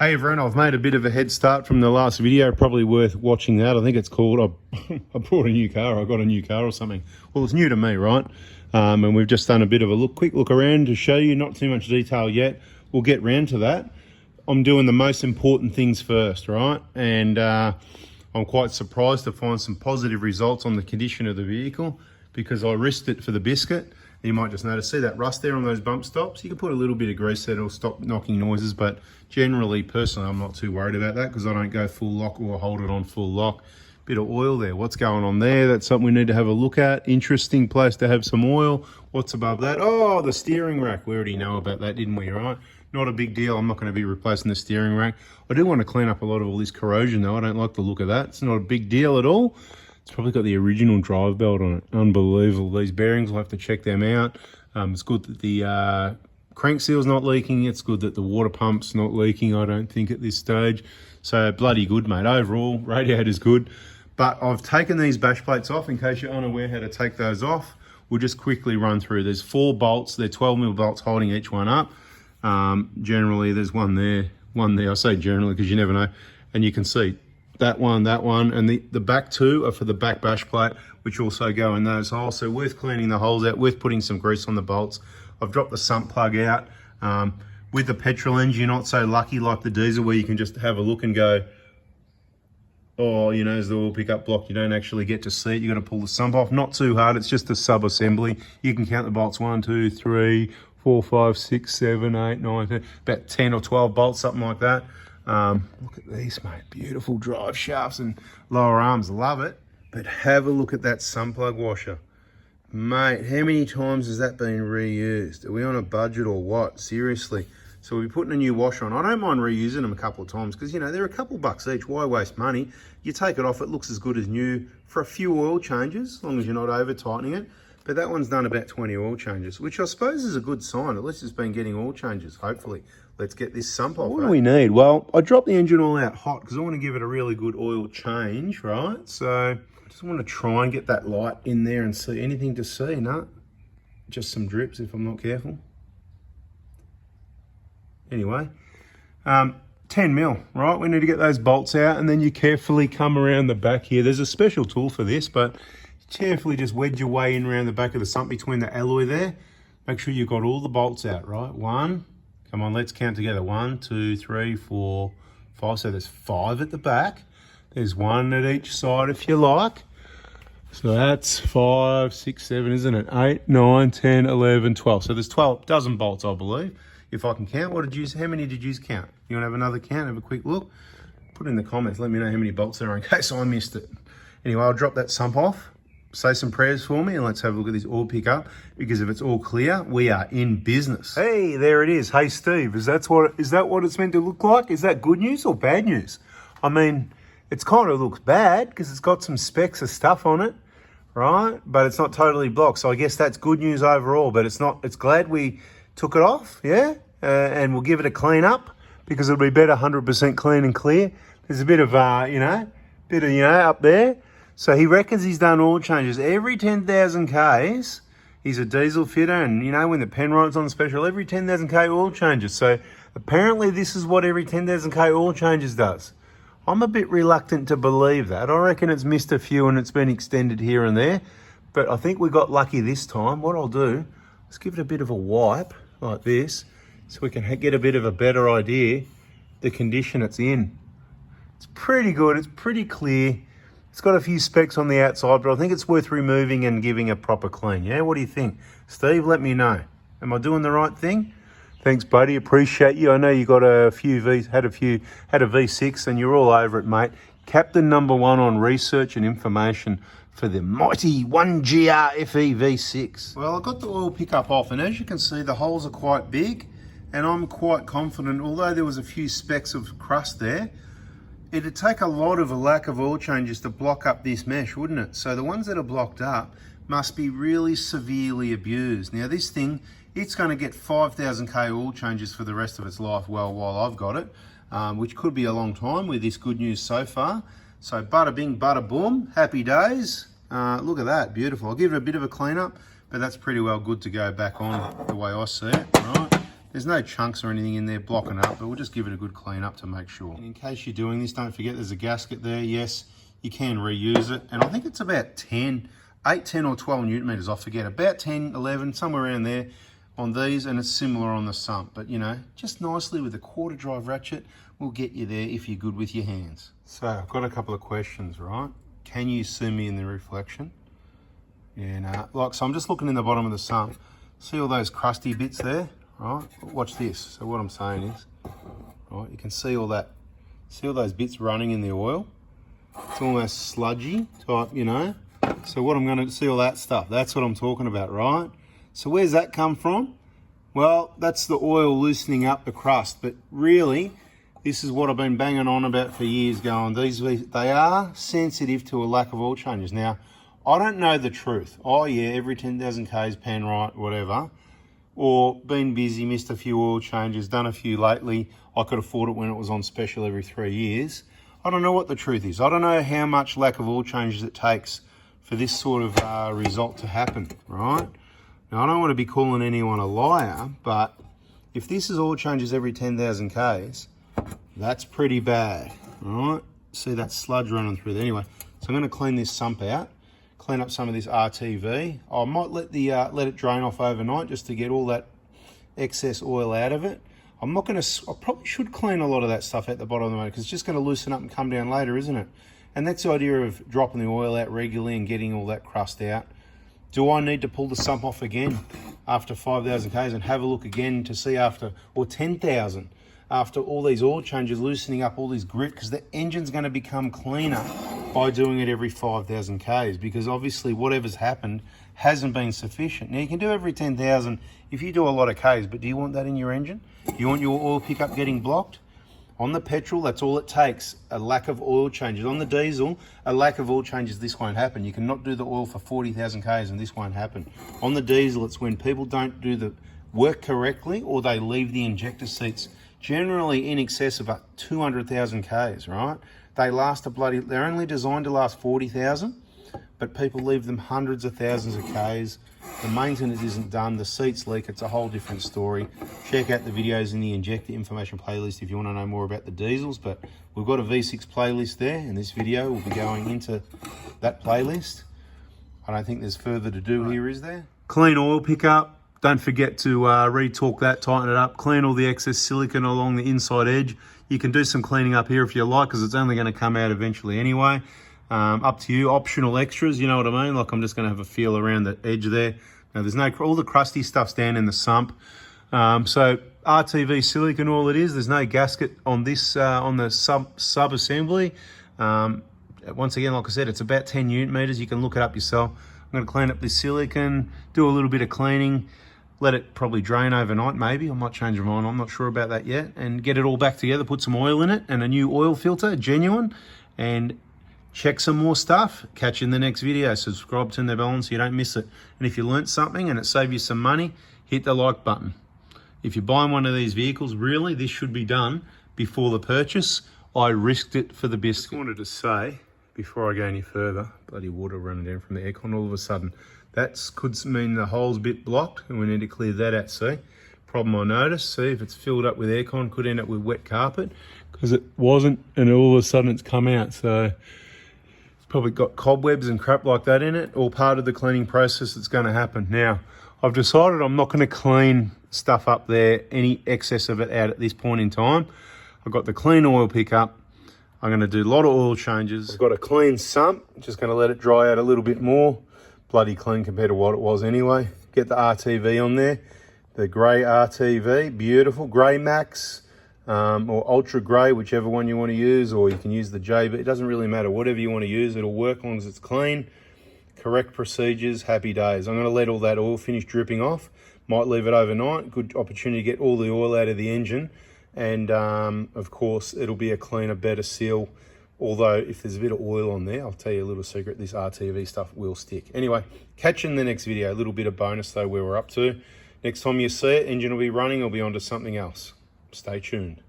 Hey everyone, I've made a bit of a head start from the last video, probably worth watching that. I think it's called, I bought a new car, I got a new car or something. Well, it's new to me, right? And we've just done a bit of a quick look around to show you, not too much detail yet. We'll get round to that. I'm doing the most important things first, right? And I'm quite surprised to find some positive results on the condition of the vehicle because I risked it for the biscuit. You might just notice, see that rust there on those bump stops? You can put a little bit of grease there, it'll stop knocking noises, but generally, personally, I'm not too worried about that because I don't go full lock or hold it on full lock. Bit of oil there, what's going on there? That's something we need to have a look at. Interesting place to have some oil. What's above that? Oh, the steering rack. We already know about that, didn't we, right? Not a big deal. I'm not going to be replacing the steering rack. I do want to clean up a lot of all this corrosion though. I don't like the look of that. It's not a big deal at all. It's probably got the original drive belt on it. Unbelievable. These bearings, we'll have to check them out. It's good that the crank seal's not leaking. It's good that the water pump's not leaking, I don't think, at this stage. So bloody good, mate. Overall, radiator's good. But I've taken these bash plates off in case you're unaware how to take those off. We'll just quickly run through. There's 4 bolts. They're 12mm bolts holding each one up. Generally, there's one there. I say generally because you never know. And you can see that one, and the back 2 are for the back bash plate, which also go in those holes. So worth cleaning the holes out, worth putting some grease on the bolts. I've dropped the sump plug out. With the petrol engine, you're not so lucky like the diesel where you can just have a look and go, oh, you know, as the oil pickup block, you don't actually get to see it. You've got to pull the sump off. Not too hard, it's just a sub-assembly. You can count the bolts, 1, 2, 3, 4, 5, 6, 7, 8, 9, 10, about 10 or 12 bolts, something like that. Look at these, mate. Beautiful drive shafts and lower arms. Love it. But have a look at that sump plug washer. Mate, how many times has that been reused? Are we on a budget or what? Seriously. So we'll be putting a new washer on. I don't mind reusing them a couple of times because, you know, they're a couple bucks each. Why waste money? You take it off, it looks as good as new for a few oil changes, as long as you're not over tightening it. But that one's done about 20 oil changes, which I suppose is a good sign. At least it's been getting oil changes, hopefully. Let's get this sump off. What do we need? Well, I dropped the engine all out hot because I want to give it a really good oil change, right? So I just want to try and get that light in there and see anything to see. No, just some drips if I'm not careful. Anyway, 10 mil, right? We need to get those bolts out and then you carefully come around the back here. There's a special tool for this, but carefully just wedge your way in around the back of the sump between the alloy there. Make sure you've got all the bolts out, right? 1, come on, let's count together. 1, 2, 3, 4, 5. So there's 5 at the back. There's 1 at each side if you like. So that's 5, 6, 7, isn't it? 8, 9, 10, 11, 12. So there's 12 dozen bolts, I believe. If I can count, how many did you count? You want to have another count, have a quick look? Put in the comments, let me know how many bolts there are in case I missed it. Anyway, I'll drop that sump off. Say some prayers for me and let's have a look at this oil pickup because if it's all clear, we are in business. Hey, there it is. Hey, Steve, is that what it's meant to look like? Is that good news or bad news? I mean, it's kind of looks bad because it's got some specks of stuff on it, right? But it's not totally blocked. So I guess that's good news overall, but it's glad we took it off, yeah? And we'll give it a clean up because it'll be better 100% clean and clear. There's a bit of, up there. So he reckons he's done oil changes every 10,000 Ks. He's a diesel fitter and, you know, when the Penrite's on special, every 10,000 K oil changes. So apparently this is what every 10,000 K oil changes does. I'm a bit reluctant to believe that. I reckon it's missed a few and it's been extended here and there. But I think we got lucky this time. What I'll do, let's give it a bit of a wipe like this so we can get a bit of a better idea the condition it's in. It's pretty good. It's pretty clear. It's got a few specks on the outside, but I think it's worth removing and giving a proper clean. Yeah, what do you think? Steve, let me know. Am I doing the right thing? Thanks, buddy. Appreciate you. I know you got had a V6 and you're all over it, mate. Captain #1 on research and information for the mighty 1gr-fe V6. Well, I got the oil pickup off, and as you can see, the holes are quite big, and I'm quite confident, although there was a few specks of crust there, it'd take a lot of a lack of oil changes to block up this mesh, wouldn't it? So the ones that are blocked up must be really severely abused. Now this thing, it's going to get 5,000 K oil changes for the rest of its life, well, while I've got it, which could be a long time with this good news so far. So bada bing, bada boom, happy days. Look at that, beautiful. I'll give it a bit of a clean up, but that's pretty well good to go back on the way I see it, right? There's no chunks or anything in there blocking it up, but we'll just give it a good clean up to make sure. And in case you're doing this, don't forget there's a gasket there. Yes, you can reuse it. And I think it's about 8, 10 or 12 Newton meters, I forget. About 10, 11, somewhere around there on these, and it's similar on the sump. But you know, just nicely with a quarter drive ratchet, will get you there if you're good with your hands. So I've got a couple of questions, right? Can you see me in the reflection? Yeah, no. Like, so I'm just looking in the bottom of the sump. See all those crusty bits there, right? Watch this. So what I'm saying is, right, you can see all that. See all those bits running in the oil? It's almost sludgy type, you know? So what I'm going to see all that stuff. That's what I'm talking about, right? So where's that come from? Well, that's the oil loosening up the crust. But really, this is what I've been banging on about for years, going, they are sensitive to a lack of oil changes. Now, I don't know the truth. Oh yeah, every 10,000 Ks, pan right, whatever. Or been busy, missed a few oil changes, done a few lately. I could afford it when it was on special every 3 years. I don't know what the truth is. I don't know how much lack of oil changes it takes for this sort of result to happen, right? Now, I don't want to be calling anyone a liar, but if this is oil changes every 10,000 Ks, that's pretty bad, right? See that sludge running through there. Anyway, so I'm going to clean this sump out, clean up some of this RTV. I might let it drain off overnight just to get all that excess oil out of it. I'm not going to, I probably should clean a lot of that stuff at the bottom of the motor because it's just going to loosen up and come down later, isn't it? And that's the idea of dropping the oil out regularly and getting all that crust out. Do I need to pull the sump off again after 5,000 Ks and have a look again to see after, or 10,000, after all these oil changes, loosening up all this grit, because the engine's going to become cleaner by doing it every 5,000 Ks, because obviously whatever's happened hasn't been sufficient. Now you can do every 10,000 if you do a lot of Ks, but do you want that in your engine? Do you want your oil pickup getting blocked? On the petrol, that's all it takes, a lack of oil changes. On the diesel, a lack of oil changes, this won't happen. You cannot do the oil for 40,000 Ks and this won't happen. On the diesel, it's when people don't do the work correctly or they leave the injector seats generally in excess of 200,000 Ks, right? They last they're only designed to last 40,000, but people leave them hundreds of thousands of Ks. The maintenance isn't done, the seats leak, it's a whole different story. Check out the videos in the injector information playlist if you want to know more about the diesels, but we've got a V6 playlist there, and this video will be going into that playlist. I don't think there's further to do here, is there? Clean oil pickup. Don't forget to re-torque that, tighten it up, clean all the excess silicone along the inside edge. You can do some cleaning up here if you like, because it's only going to come out eventually anyway. Up to you, optional extras, you know what I mean? Like I'm just going to have a feel around the edge there. Now there's no, all the crusty stuff's down in the sump. So RTV silicone, all it is. There's no gasket on this, on the sub assembly. Once again, like I said, it's about 10 Newton meters. You can look it up yourself. I'm going to clean up this silicone, do a little bit of cleaning, let it probably drain overnight maybe. I might change my mind, I'm not sure about that yet. And get it all back together, put some oil in it and a new oil filter, genuine, and check some more stuff. Catch you in the next video. Subscribe, turn the bell on so you don't miss it. And if you learnt something and it saved you some money, hit the like button. If you're buying one of these vehicles, really, this should be done before the purchase. I risked it for the biscuit. I wanted to say, before I go any further, bloody water running down from the aircon all of a sudden. That could mean the hole's a bit blocked and we need to clear that out, see? Problem I noticed, see, if it's filled up with aircon, could end up with wet carpet because it wasn't, and all of a sudden it's come out. So it's probably got cobwebs and crap like that in it, all part of the cleaning process that's going to happen. Now, I've decided I'm not going to clean stuff up there, any excess of it out at this point in time. I've got the clean oil pickup. I'm going to do a lot of oil changes. I've got a clean sump, just going to let it dry out a little bit more. Bloody clean compared to what it was anyway. Get the RTV on there, the grey RTV, beautiful, grey max or ultra grey, whichever one you want to use, or you can use the JB, it doesn't really matter, whatever you want to use, it'll work as long as it's clean. Correct procedures, happy days. I'm going to let all that oil finish dripping off, might leave it overnight, good opportunity to get all the oil out of the engine, and of course it'll be a cleaner, better seal. Although if there's a bit of oil on there, I'll tell you a little secret, this RTV stuff will stick. Anyway, catch you in the next video. A little bit of bonus though where we're up to. Next time you see it, engine will be running, I'll be onto something else. Stay tuned.